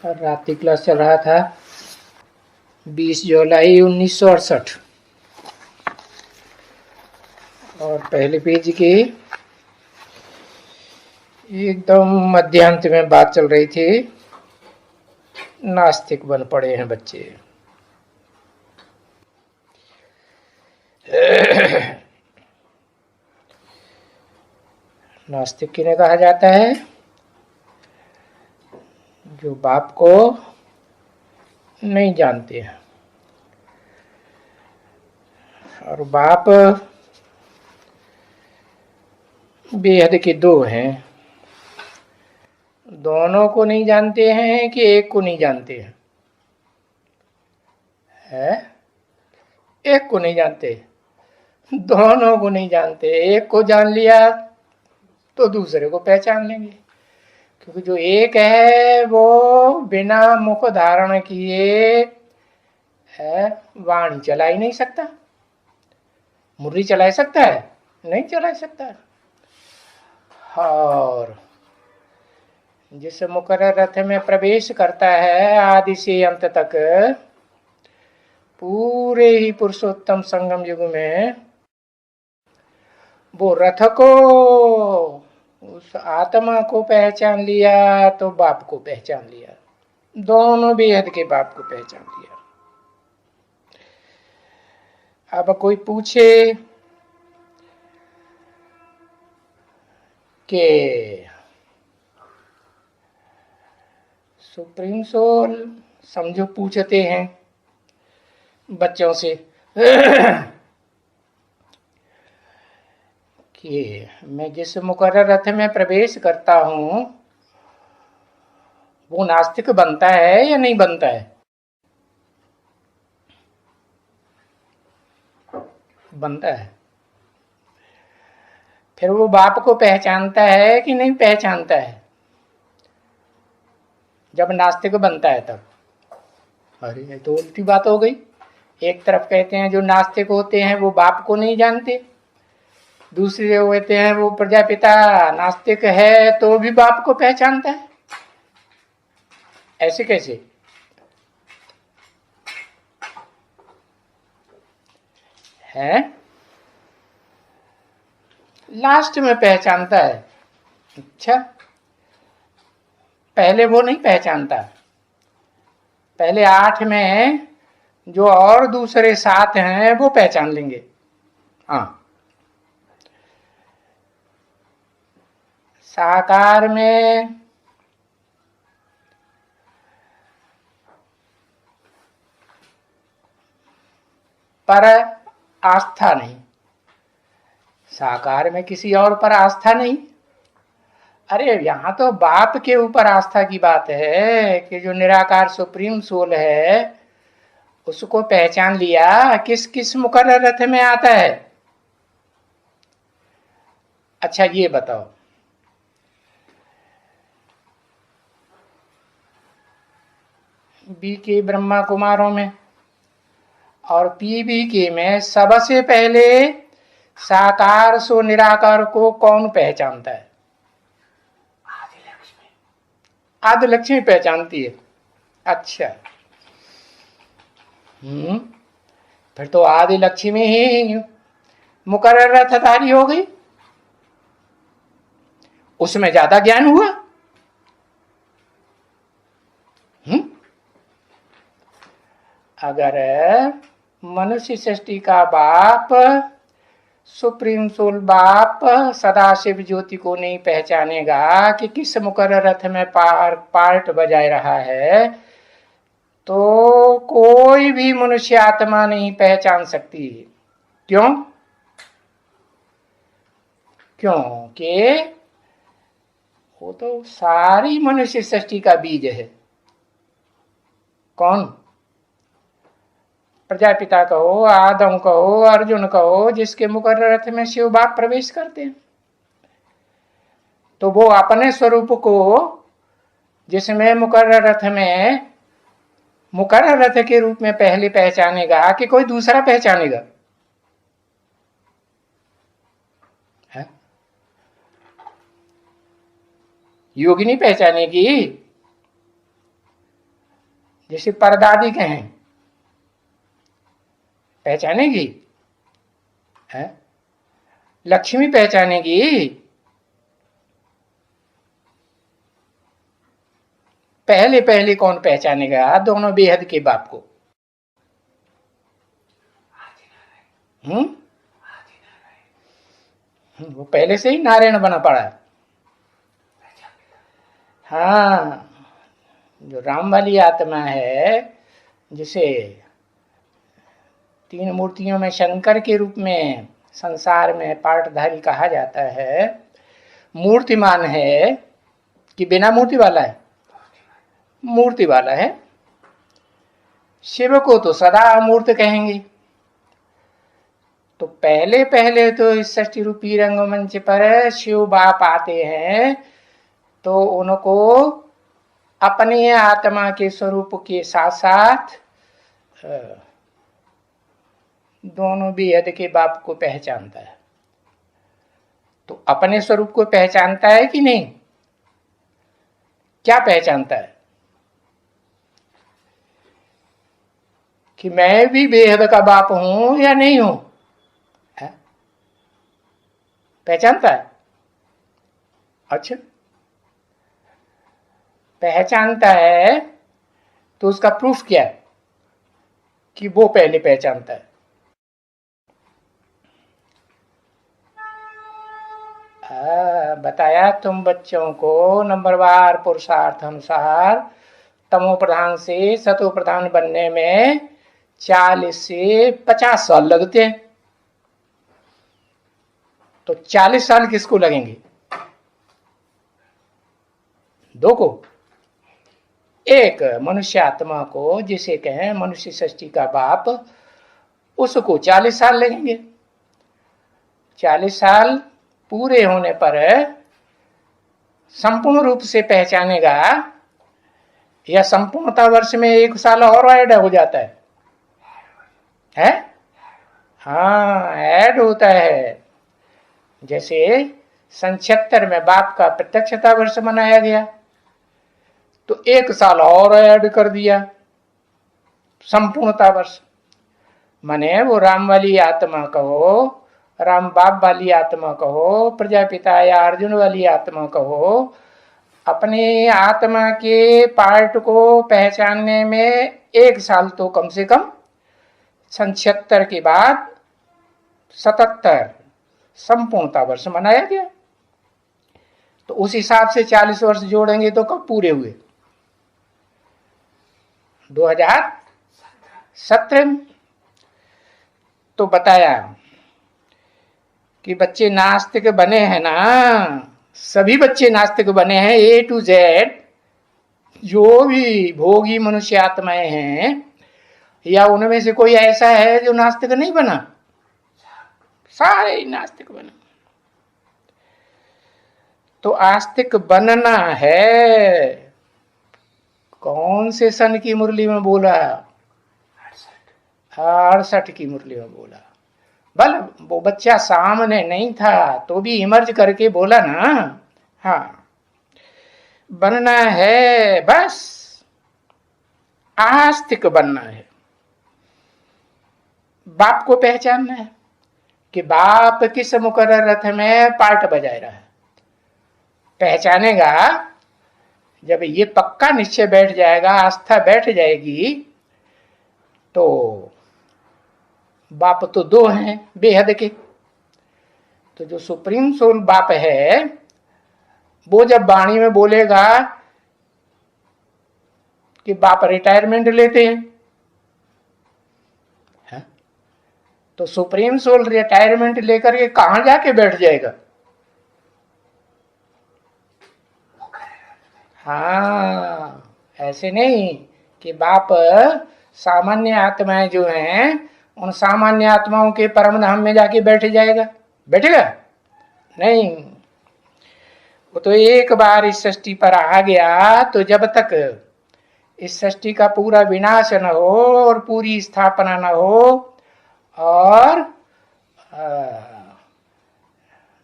और रात की क्लास चल रहा था 20 जुलाई 1968 और पहले पेज की एकदम मध्यांत में बात चल रही थी। नास्तिक बन पड़े हैं बच्चे। नास्तिक किन्हें कहा जाता है? जो बाप को नहीं जानते हैं। और बाप बेहद के दो हैं। दोनों को नहीं जानते हैं कि एक को नहीं जानते हैं? एक को नहीं जानते, दोनों को नहीं जानते। एक को जान लिया तो दूसरे को पहचान लेंगे, क्योंकि जो एक है वो बिना मुख धारण किए है वाणी चला ही नहीं सकता। मुरली चला सकता है? नहीं चला सकता। और जिस मुकर्रर रथ में प्रवेश करता है आदि से अंत तक, पूरे ही पुरुषोत्तम संगम युग में, वो रथ को, उस आत्मा को पहचान लिया तो बाप को पहचान लिया। दोनों बेहद के बाप को पहचान लिया। अब कोई पूछे कि सुप्रीम सोल, समझो पूछते हैं बच्चों से कि मैं जिस मुकर्रर रथ में प्रवेश करता हूं वो नास्तिक बनता है या नहीं बनता है? बनता है। फिर वो बाप को पहचानता है कि नहीं पहचानता है? जब नास्तिक बनता है तब। अरे ये तो उल्टी बात हो गई। एक तरफ कहते हैं जो नास्तिक होते हैं वो बाप को नहीं जानते, दूसरे होते हैं वो प्रजापिता नास्तिक है तो भी बाप को पहचानता है। ऐसे कैसे? है लास्ट में पहचानता है। अच्छा, पहले वो नहीं पहचानता। पहले 8 में जो और दूसरे 7 हैं वो पहचान लेंगे। हाँ, साकार में पर आस्था नहीं, साकार में किसी और पर आस्था नहीं। अरे यहां तो बाप के ऊपर आस्था की बात है कि जो निराकार सुप्रीम सोल है उसको पहचान लिया। किस किस मुकर्रर रथ में आता है? अच्छा ये बताओ, बी के ब्रह्मा कुमारों में और पीबी के में सबसे पहले साकार सो निराकार को कौन पहचानता है? आदि लक्ष्मी पहचानती है। अच्छा, फिर तो आदि लक्ष्मी ही मुकर्रर रथधारी हो गई। उसमें ज्यादा ज्ञान हुआ। अगर मनुष्य सृष्टि का बाप सुप्रीम सोल बाप सदाशिव ज्योति को नहीं पहचानेगा कि किस मुकर्रर रथ में पार्ट बजा रहा है, तो कोई भी मनुष्य आत्मा नहीं पहचान सकती। क्यों? क्योंकि वो तो सारी मनुष्य सृष्टि का बीज है। कौन? प्रजापिता कहो, आदम कहो, अर्जुन कहो, जिसके मुकर्रर रथ में शिव बाप प्रवेश करते हैं, तो वो अपने स्वरूप को जिसमें मुकर्रर रथ में मुकर्रर रथ के रूप में पहले पहचानेगा कि कोई दूसरा पहचानेगा? है? योगिनी पहचानेगी। जैसे परदादी कहें, पहचानेगी? है? लक्ष्मी पहचानेगी? पहले पहले कौन पहचानेगा दोनों बेहद के बाप को? वो पहले से ही नारायण बना पड़ा है। हाँ, जो राम वाली आत्मा है, जिसे तीन मूर्तियों में शंकर के रूप में संसार में पाठधारी कहा जाता है, मूर्तिमान है कि बिना मूर्ति वाला है? मूर्ति वाला है। शिव को तो सदा अमूर्त कहेंगे। तो पहले पहले तो इस षष्ठी रूपी रंगमंच पर शिव बाप आते हैं, तो उनको अपनी आत्मा के स्वरूप के साथ साथ दोनों बेहद के बाप को पहचानता है। तो अपने स्वरूप को पहचानता है कि नहीं? क्या पहचानता है? कि मैं भी बेहद का बाप हूं या नहीं हूं? है? पहचानता है? अच्छा, पहचानता है तो उसका प्रूफ क्या है कि वो पहले पहचानता है? बताया तुम बच्चों को नंबरवार पुरुषार्थ अनुसार तमो प्रधान से सतो प्रधान बनने में 40 से 50 साल लगते हैं। तो 40 साल किसको लगेंगे? दो को। एक मनुष्य आत्मा को, जिसे कहें मनुष्य सृष्टि का बाप, उसको 40 साल लगेंगे। 40 साल पूरे होने पर संपूर्ण रूप से पहचानेगा, या संपूर्णता वर्ष में 1 साल और ऐड हो जाता है? हाँ, ऐड होता है। जैसे सन 76 में बाप का प्रत्यक्षता वर्ष मनाया गया, तो 1 साल और ऐड कर दिया संपूर्णता वर्ष। माने वो राम वाली आत्मा कहो, राम बाप वाली आत्मा कहो, प्रजापिता या अर्जुन वाली आत्मा कहो, अपने आत्मा के पार्ट को पहचानने में 1 साल तो कम से कम सन 76 के बाद 77 संपूर्णता वर्ष मनाया गया। तो उस हिसाब से 40 वर्ष जोड़ेंगे तो कब पूरे हुए? 2017 में। तो बताया कि बच्चे नास्तिक बने हैं ना, सभी बच्चे नास्तिक बने हैं, A to Z। जो भी भोगी मनुष्य आत्माएं हैं, या उनमें से कोई ऐसा है जो नास्तिक नहीं बना? सारे ही नास्तिक बने। तो आस्तिक बनना है। कौन से सन की मुरली में बोला? 68 की मुरली में बोला। भल वो बच्चा सामने नहीं था तो भी इमर्ज करके बोला ना। हाँ, बनना है, बस आस्तिक बनना है। बाप को पहचानना है कि बाप किस मुकर्रर रथ में पार्ट बजाय रहा है। पहचानेगा जब ये पक्का निश्चय बैठ जाएगा, आस्था बैठ जाएगी, तो बाप तो 2 हैं बेहद के। तो जो सुप्रीम सोल बाप है, वो जब वाणी में बोलेगा कि बाप रिटायरमेंट लेते हैं, तो सुप्रीम सोल रिटायरमेंट लेकर के कहां जाके बैठ जाएगा? हाँ, ऐसे नहीं कि बाप सामान्य आत्माएं जो हैं, उन सामान्य आत्माओं के परम धाम में जाके बैठ जाएगा। बैठेगा नहीं। वो तो एक बार इस सृष्टि पर आ गया, तो जब तक इस सृष्टि का पूरा विनाश न हो और पूरी स्थापना न हो, और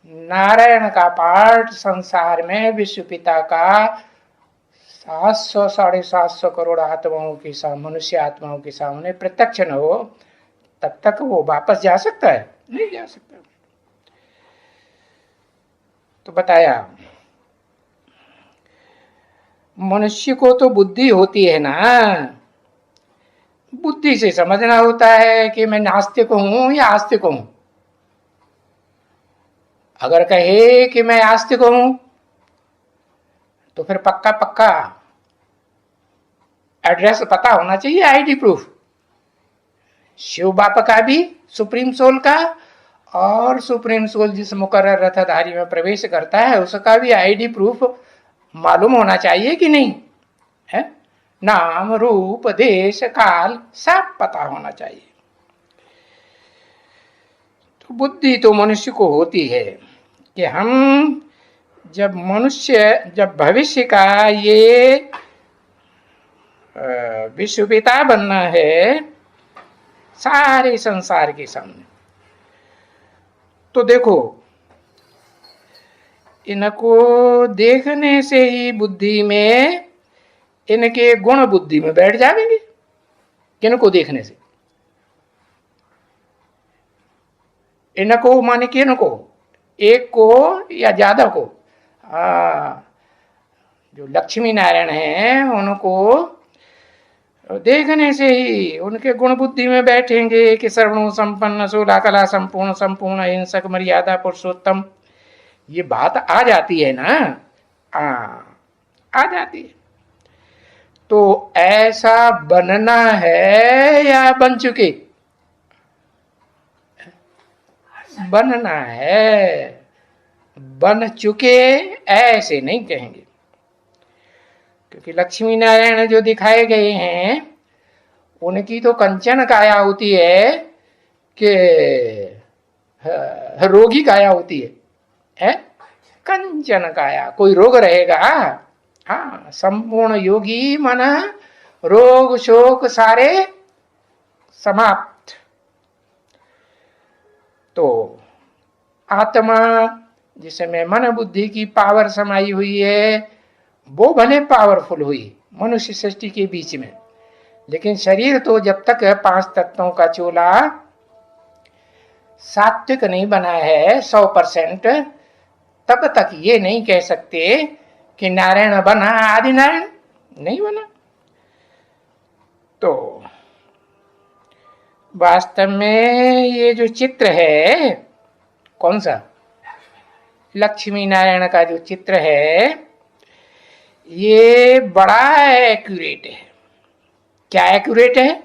नारायण का पाठ संसार में विश्व पिता का 700 750 करोड़ आत्माओं के सामने, मनुष्य आत्माओं के सामने प्रत्यक्ष न हो तब तक वो वापस जा सकता है? नहीं जा सकता। तो बताया मनुष्य को तो बुद्धि होती है ना, बुद्धि से समझना होता है कि मैं नास्तिक हूं या आस्तिक हूं। अगर कहे कि मैं आस्तिक हूं तो फिर पक्का पक्का एड्रेस पता होना चाहिए, आईडी प्रूफ। शिव बाप का भी, सुप्रीम सोल का, और सुप्रीम सोल जिस मुकर्रर रथधारी में प्रवेश करता है उसका भी आईडी प्रूफ मालूम होना चाहिए कि नहीं है? नाम रूप देश काल सब पता होना चाहिए। तो बुद्धि तो मनुष्य को होती है कि हम जब भविष्य का ये विश्व पिता बनना है सारे संसार के सामने, तो देखो इनको देखने से ही बुद्धि में, इनके गुण बुद्धि में बैठ जाएंगे। किनको देखने से? इनको माने किनको? एक को या ज्यादा को? जो लक्ष्मी नारायण हैं उनको देखने से ही उनके गुण बुद्धि में बैठेंगे कि सर्वणु संपन्न, सोलह कला संपूर्ण, संपूर्ण अहिंसक, मर्यादा पुरुषोत्तम, ये बात आ जाती है ना। आ जाती है। तो ऐसा बनना है या बन चुके? बनना है। बन चुके ऐसे नहीं कहेंगे, क्योंकि लक्ष्मी नारायण जो दिखाए गए हैं उनकी तो कंचन काया होती है कि रोगी काया होती है? कंचन काया। कोई रोग रहेगा? हाँ, संपूर्ण योगी मन रोग शोक सारे समाप्त। तो आत्मा जिसमें मन बुद्धि की पावर समाई हुई है वो भले पावरफुल हुई मनुष्य सृष्टि के बीच में, लेकिन शरीर तो जब तक 5 तत्वों का चोला सात्विक नहीं बना है 100%, तब तक ये नहीं कह सकते कि नारायण बना, आदि नारायण नहीं बना। तो वास्तव में ये जो चित्र है, कौन सा? लक्ष्मी नारायण का जो चित्र है ये बड़ा एक्यूरेट है। क्या एक्यूरेट है?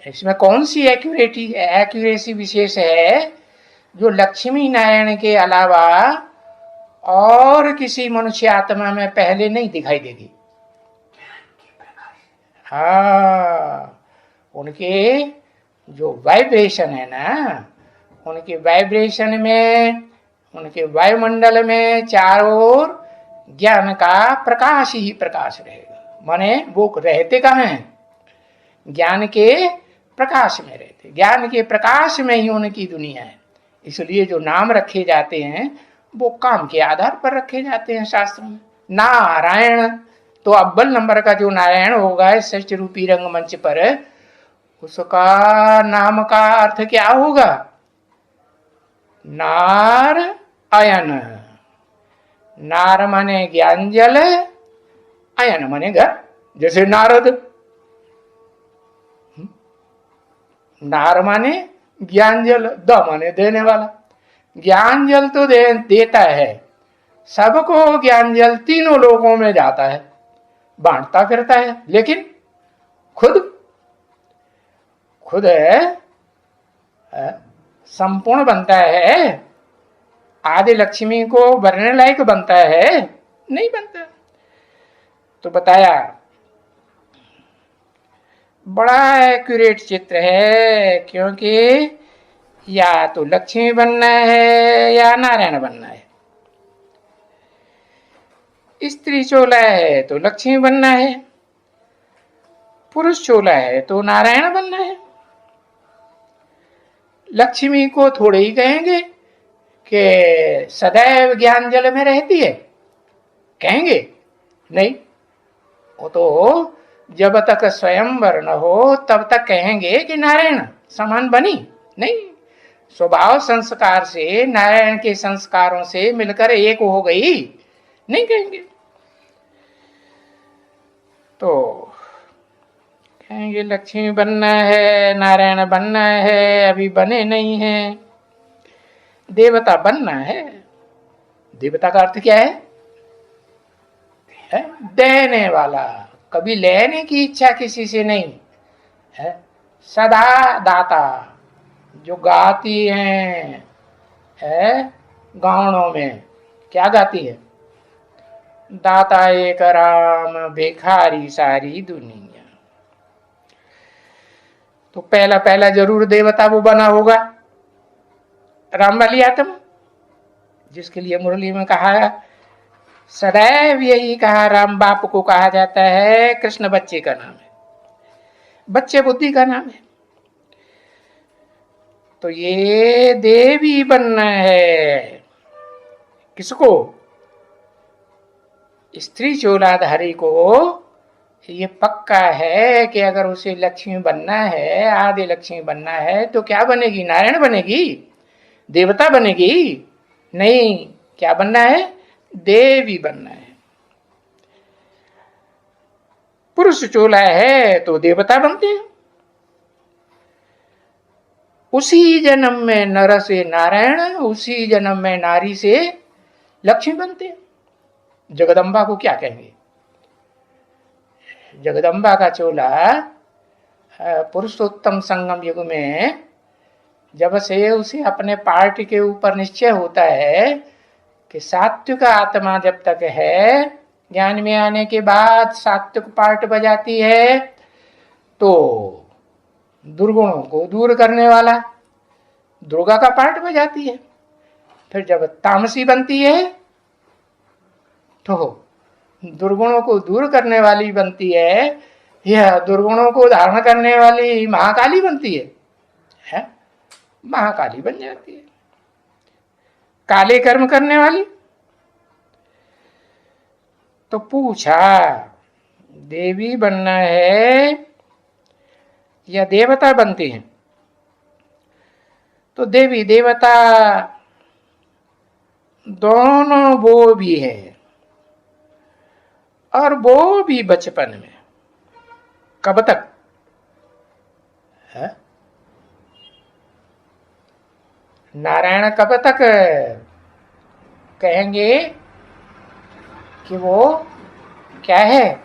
इसमें कौन सी एक्यूरेसी विशेष है जो लक्ष्मी नारायण के अलावा और किसी मनुष्य आत्मा में पहले नहीं दिखाई देगी? हाँ, उनके जो वाइब्रेशन है ना, उनके वाइब्रेशन में, उनके वायुमंडल में चारों ओर ज्ञान का प्रकाश ही प्रकाश रहेगा। माने वो रहते कहाँ हैं? ज्ञान के प्रकाश में रहते। ज्ञान के प्रकाश में ही उनकी दुनिया है। इसलिए जो नाम रखे जाते हैं वो काम के आधार पर रखे जाते हैं शास्त्रों में। नारायण तो अव्वल नंबर का जो नारायण होगा सृष्टि रूपी रंगमंच पर, उसका नाम का अर्थ क्या होगा? नार अयन। नार माने ज्ञान जल, अयन माने घर। जैसे नारद, नार माने ज्ञान जल, द माने देने वाला। ज्ञान जल तो देता है सबको, ज्ञान जल तीनों लोगों में जाता है, बांटता फिरता है, लेकिन खुद संपूर्ण बनता है। आदि लक्ष्मी को भरने लायक बनता है? नहीं बनता। तो बताया बड़ा एक्यूरेट चित्र है, क्योंकि या तो लक्ष्मी बनना है या नारायण बनना है। स्त्री चोला है तो लक्ष्मी बनना है, पुरुष चोला है तो नारायण बनना है। लक्ष्मी को थोड़े ही कहेंगे कि सदैव ज्ञान जल में रहती है, कहेंगे? नहीं, वो तो जब तक स्वयंवर न हो तब तक कहेंगे कि नारायण समान बनी नहीं। स्वभाव संस्कार से, नारायण के संस्कारों से मिलकर एक हो गई नहीं कहेंगे। तो कहेंगे लक्ष्मी बनना है, नारायण बनना है, अभी बने नहीं है। देवता बनना है। देवता का अर्थ क्या है? देने वाला, कभी लेने की इच्छा किसी से नहीं है, सदा दाता। जो गाती हैं है गावनों में क्या गाती है? दाता एक राम भिखारी सारी दुनिया। तो पहला पहला जरूर देवता वो बना होगा राम वाली आत्मा, जिसके लिए मुरली में कहा, सदैव यही कहा, राम बाप को कहा जाता है, कृष्ण बच्चे का नाम है, बच्चे बुद्धि का नाम है। तो ये देवी बनना है किसको? स्त्री चूलाधारी को। ये पक्का है कि अगर उसे लक्ष्मी बनना है, आदि लक्ष्मी बनना है, तो क्या बनेगी? नारायण बनेगी? देवता बनेगी? नहीं, क्या बनना है? देवी बनना है। पुरुष चोला है तो देवता बनते हैं। उसी जन्म में नर से नारायण, उसी जन्म में नारी से लक्ष्मी बनते हैं। जगदम्बा को क्या कहेंगे? जगदम्बा का चोला पुरुषोत्तम संगम युग में जब से उसे अपने पार्ट के ऊपर निश्चय होता है कि सात्विक आत्मा जब तक है, ज्ञान में आने के बाद सात्विक पार्ट बजाती है, तो दुर्गुणों को दूर करने वाला दुर्गा का पार्ट बजाती है। फिर जब तामसी बनती है तो दुर्गुणों को दूर करने वाली बनती है, यह दुर्गुणों को धारण करने वाली महाकाली बनती है? महाकाली बन जाती है, काले कर्म करने वाली। तो पूछा देवी बनना है या देवता बनती हैं? तो देवी देवता दोनों वो भी है, और वो भी बचपन में। कब तक है? नारायण कब तक कहेंगे कि वो क्या है?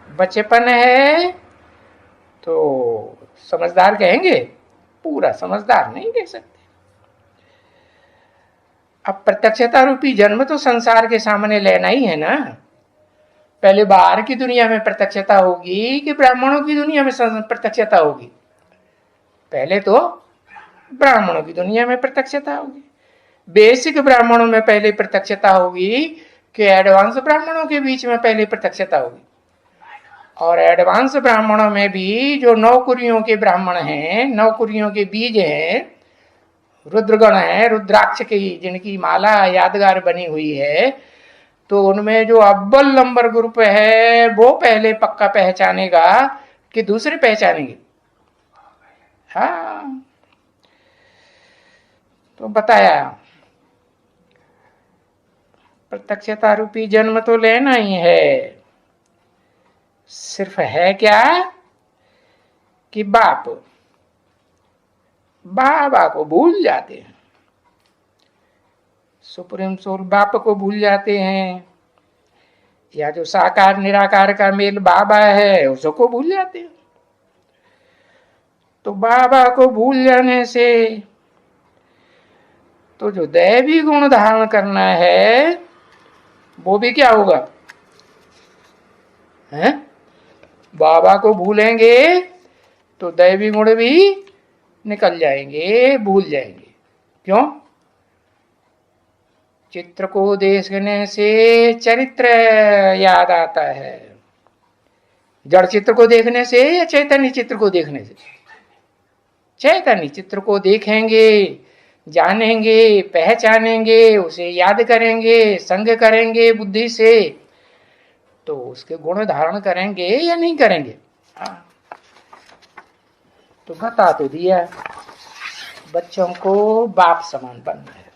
बचपन है। तो समझदार कहेंगे? पूरा समझदार नहीं कह सकते। अब प्रत्यक्षता रूपी जन्म तो संसार के सामने लेना ही है ना। पहले बाहर की दुनिया में प्रत्यक्षता होगी कि ब्राह्मणों की दुनिया में प्रत्यक्षता होगी? पहले तो ब्राह्मणों की दुनिया में प्रत्यक्षता होगी। बेसिक ब्राह्मणों में पहले प्रत्यक्षता होगी कि एडवांस ब्राह्मणों के बीच में पहले प्रत्यक्षता होगी। और एडवांस ब्राह्मणों में भी जो नौकुरियों के ब्राह्मण हैं, नौकुरियों के बीज हैं, रुद्रगण है, रुद्राक्ष की जिनकी माला यादगार बनी हुई है, तो उनमें जो अव्वल नंबर ग्रुप है वो पहले पक्का पहचानेगा कि दूसरे पहचानेंगे। हाँ, तो बताया प्रत्यक्षता रूपी जन्म तो लेना ही है। सिर्फ है क्या कि बाबा को भूल जाते हैं, सुप्रीम सोल बाप को भूल जाते हैं, या जो साकार निराकार का मेल बाबा है उसको भूल जाते हैं। तो बाबा को भूल जाने से तो जो दैवी गुण धारण करना है वो भी क्या होगा? हैं? बाबा को भूलेंगे तो दैवी गुण भी निकल जाएंगे, भूल जाएंगे। क्यों? चित्र को देखने से चरित्र याद आता है। जड़ चित्र को देखने से या चैतन्य चित्र को देखने से? चैतन्य चित्र को देखेंगे, जानेंगे, पहचानेंगे, उसे याद करेंगे, संग करेंगे बुद्धि से, तो उसके गुण धारण करेंगे या नहीं करेंगे? हाँ, तो बता तो दिया, बच्चों को बाप समान बनना है।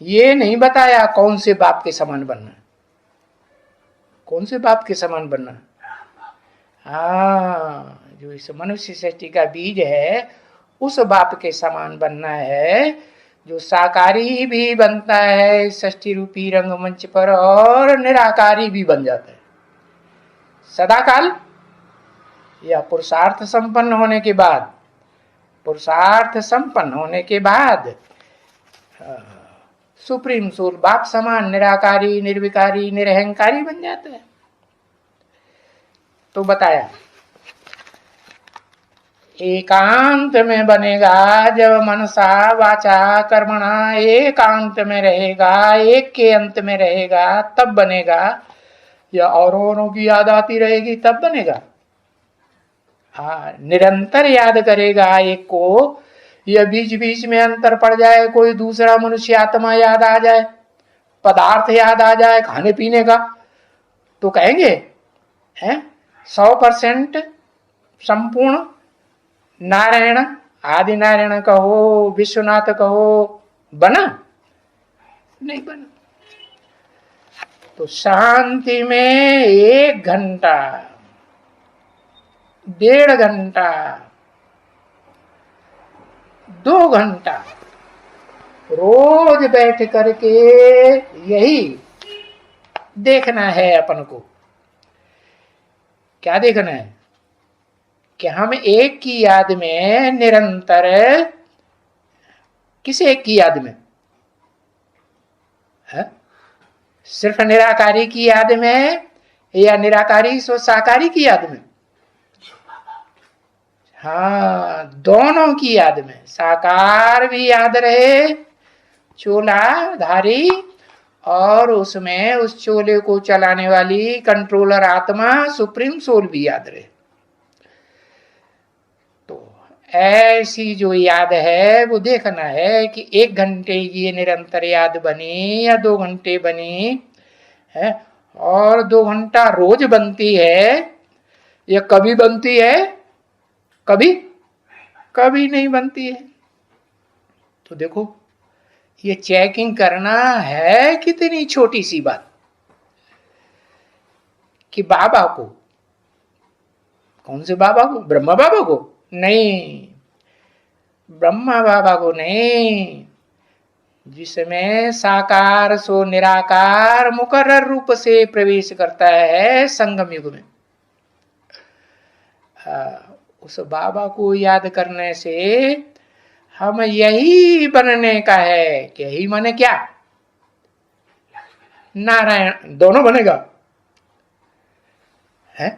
ये नहीं बताया कौन से बाप के समान बनना, कौन से बाप के समान बनना। हाँ, जो इस मनुष्य सृष्टि का बीज है उस बाप के समान बनना है, जो साकारी भी बनता है षष्ठी रूपी रंगमंच पर और निराकारी भी बन जाता है सदाकाल, या पुरुषार्थ संपन्न होने के बाद, पुरुषार्थ संपन्न होने के बाद सुप्रीम सोल बाप समान निराकारी निर्विकारी निरहंकारी बन जाता है। तो बताया एकांत में बनेगा जब मनसा वाचा कर्मणा एकांत में रहेगा, एक के अंत में रहेगा तब बनेगा, या औरों की याद आती रहेगी तब बनेगा। हाँ, निरंतर याद करेगा एक को, या बीच बीच में अंतर पड़ जाए, कोई दूसरा मनुष्य आत्मा याद आ जाए, पदार्थ याद आ जाए खाने पीने का, तो कहेंगे हैं 100% संपूर्ण नारायण, आदि नारायण कहो, विश्वनाथ कहो, बना नहीं बना। तो शांति में 1 घंटा 1.5 घंटा 2 घंटा रोज बैठ करके यही देखना है अपन को। क्या देखना है? कि हम एक की याद में निरंतर, किस एक की याद में है? सिर्फ निराकारी की याद में, या निराकारी सो साकारी की याद में? हाँ, दोनों की याद में, साकार भी याद रहे चोलाधारी, और उसमें उस चोले को चलाने वाली कंट्रोलर आत्मा सुप्रीम सोल भी याद रहे। तो ऐसी जो याद है वो देखना है कि 1 घंटे ये निरंतर याद बनी या 2 घंटे बनी है, और 2 घंटा रोज बनती है या कभी बनती है, कभी कभी नहीं बनती है। तो देखो ये चेकिंग करना है कितनी छोटी सी बात, कि बाबा को, कौन से बाबा को? ब्रह्मा बाबा को नहीं, ब्रह्मा बाबा को नहीं, जिसमें साकार सो निराकार मुकर्रर रूप से प्रवेश करता है संगम युग में, उस बाबा को याद करने से हम यही बनने का है। कि यही माने क्या? नारायण दोनों बनेगा है।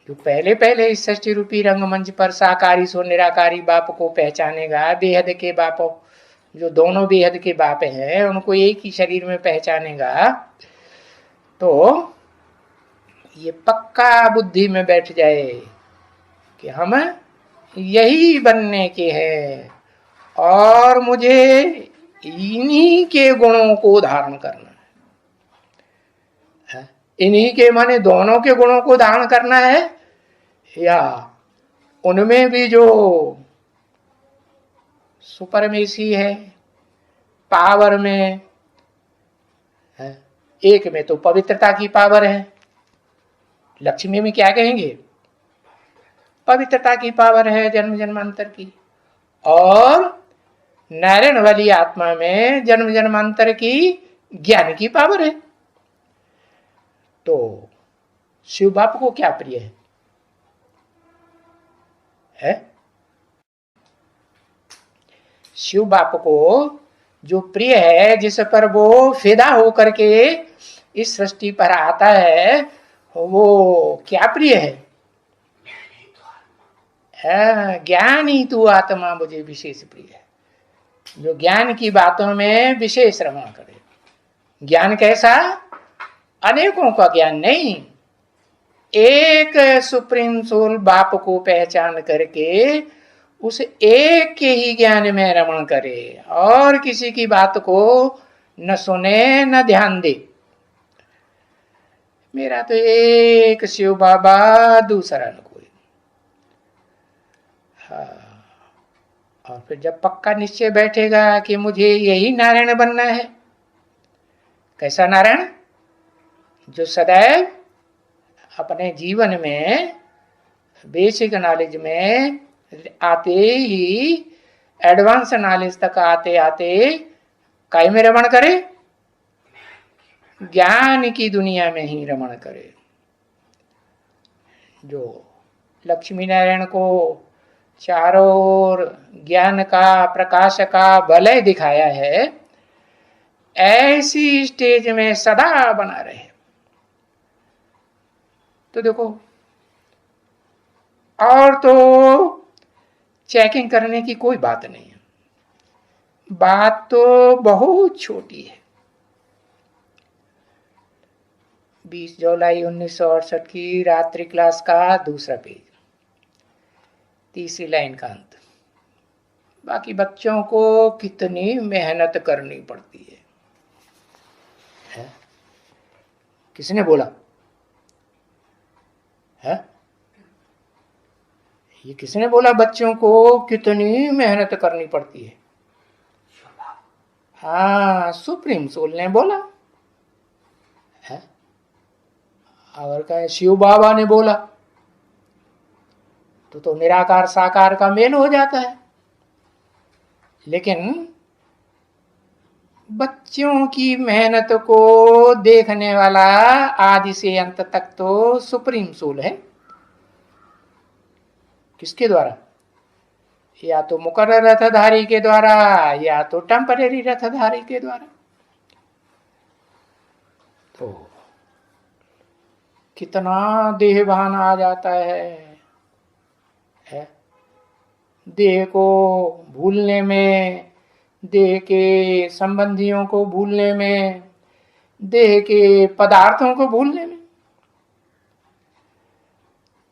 जो पहले पहले इस षष्ठी रूपी रंगमंच पर साकारी सो निराकारी बाप को पहचानेगा, बेहद के बाप, जो दोनों बेहद के बाप हैं उनको एक ही शरीर में पहचानेगा, तो ये पक्का बुद्धि में बैठ जाए कि हम यही बनने के हैं, और मुझे इन्हीं के गुणों को धारण करना है। इन्हीं के माने दोनों के गुणों को धारण करना है, या उनमें भी जो सुपरमेसी है पावर में है, एक में तो पवित्रता की पावर है, लक्ष्मी में क्या कहेंगे? पवित्रता की पावर है जन्म जन्मांतर की, और नारायण वाली आत्मा में जन्म जन्मांतर की ज्ञान की पावर है। तो शिव बाप को क्या प्रिय है? शिव बाप को जो प्रिय है, जिस पर वो फिदा होकर के इस सृष्टि पर आता है, वो क्या प्रिय है? ज्ञान ही तू आत्मा मुझे विशेष प्रिय है, जो ज्ञान की बातों में विशेष रमण करे। ज्ञान कैसा? अनेकों का ज्ञान नहीं, एक सुप्रीम सोल बाप को पहचान करके उस एक के ही ज्ञान में रमण करे, और किसी की बात को न सुने न ध्यान दे। मेरा तो एक शिव बाबा, दूसरा न कोई। हाँ, और फिर जब पक्का निश्चय बैठेगा कि मुझे यही नारायण बनना है, कैसा नारायण? जो सदैव अपने जीवन में बेसिक नॉलेज में आते ही एडवांस नॉलेज तक आते आते काय में रमण करे? ज्ञान की दुनिया में ही रमण करे। जो लक्ष्मी नारायण को चारों ओर ज्ञान का, प्रकाश का वलय दिखाया है, ऐसी स्टेज में सदा बना रहे। तो देखो, और तो चेकिंग करने की कोई बात नहीं है, बात तो बहुत छोटी है। 20 जुलाई 1968 की रात्रि क्लास का दूसरा पेज, तीसरी लाइन का अंत। बाकी बच्चों को कितनी मेहनत करनी पड़ती है? किसने बोला है? ये किसने बोला बच्चों को कितनी मेहनत करनी पड़ती है? हाँ, सुप्रीम सोल ने बोला है। अगर कहे शिव बाबा ने बोला तो निराकार साकार का मेल हो जाता है। लेकिन बच्चों की मेहनत को देखने वाला आदि से अंत तक तो सुप्रीम सोल है। किसके द्वारा? या तो मुकर्रर रथधारी के द्वारा, या तो टेम्परेरी रथधारी के द्वारा। तो कितना देहभान आ जाता है? देह को भूलने में, देह के संबंधियों को भूलने में, देह के पदार्थों को भूलने में।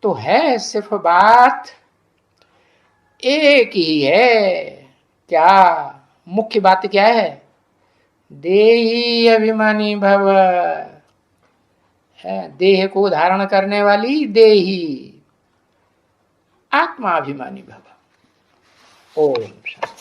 तो है सिर्फ बात एक ही है। क्या मुख्य बात क्या है? देही अभिमानी भव है। देह को धारण करने वाली देही, आत्मा अभिमानी भव। ओम शांति।